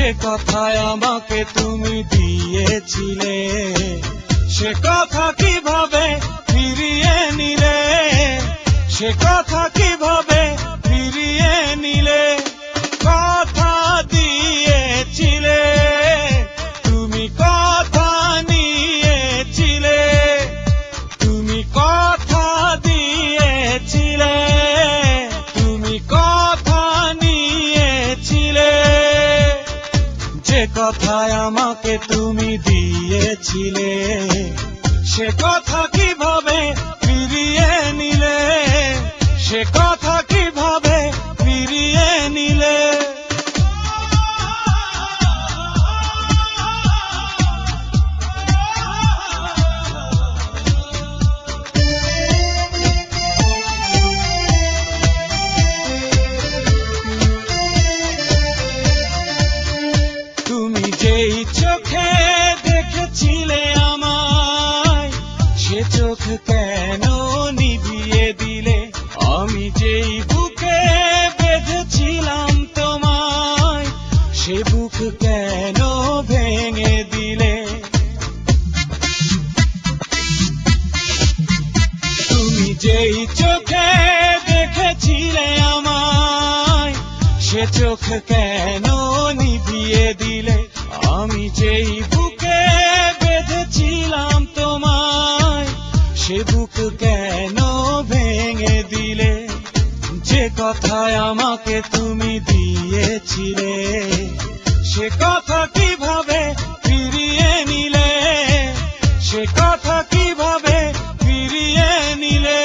যে কথায় আমাকে তুমি দিয়েছিলে সে কথা কিভাবে ফিরিয়ে নিলে, সে কথা কিভাবে ফিরিয়ে নিলে। কথা দিয়েছিলে তুমি, কথা নিয়েছিলে তুমি, কথা দিয়েছিলে তুমি, কথা নিয়েছিলে। যে কথায় আমাকে তুমি দিয়েছিলে সে কথা কিভাবে ফিরিয়ে নিলে, সে কথা কিভাবে ফিরিয়ে নিলে। তুমি যেই চোখে দেখেছিলে আমায় সে চোখ কেন নিভিয়ে দিলে, আমি যেই বুকে বেঁধেছিলাম তোমায় সে বুক কেন ভেঙে দিলে। তুমি যেই চোখে দেখেছিলে আমায় সে চোখ কেন নিভিয়ে দিলে, আমি যেই বুকে বেঁধেছিলাম তোমায় সে বুক কেন ভেঙে দিলে। যে কথায় আমাকে তুমি দিয়েছিলে সে কথা কিভাবে ফিরিয়ে নিলে, সে কথা কিভাবে ফিরিয়ে নিলে।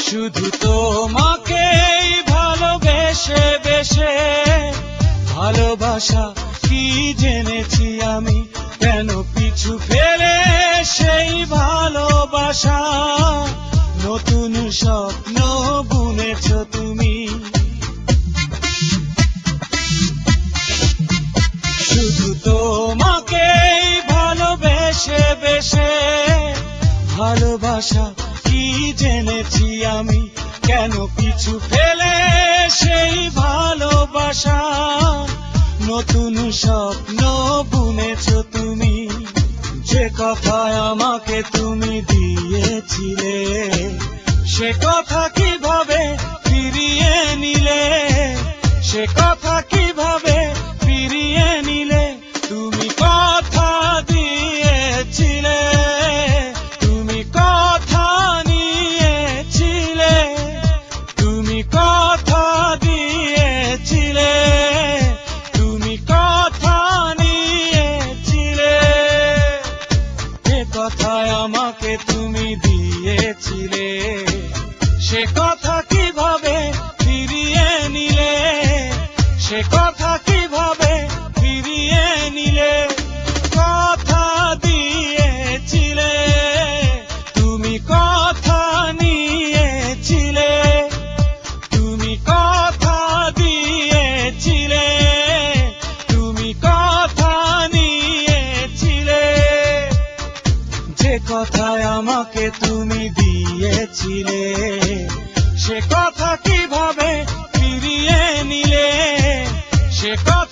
শুধু তোমাকেই ভালোবেসে বেসে ভালোবাসা কি জেনেছি আমি, কেন পিছু ফেলে সেই ভালোবাসা নতুন স্বপ্ন বুনেছ তুমি। শুধু তোমাকেই ভালোবেসে বেসে ভালোবাসা কি জেনেছি আমি, কেন পিছু ফেলে সেই ভালোবাসা নতুন স্বপ্ন বুনেছ তুমি। যে কথায় আমাকে তুমি দিয়েছিলে সে কথা কিভাবে ফিরিয়ে নিলে, সে কথা কিভাবে ফিরিয়ে নিলে। তুমি কথা দিয়েছিলে তুমি, কথা নিয়েছিলে তুমি, কথা দিয়েছিলে তুমি, কথা নিয়েছিলে। যে কথায় আমাকে তুমি দিয়েছিলে সে কথা কিভাবে ফিরিয়ে নিলে, সে কথা কিভাবে ফিরিয়ে নিলে। কথা দিয়েছিলে তুমি, কথা নিয়েছিলে তুমি, কথা দিয়েছিলে তুমি, কথা নিয়েছিলে। যে কথায় আমাকে তুমি দিয়েছিলে সে কথা কিভাবে ফিরিয়ে নিলে, সে কথা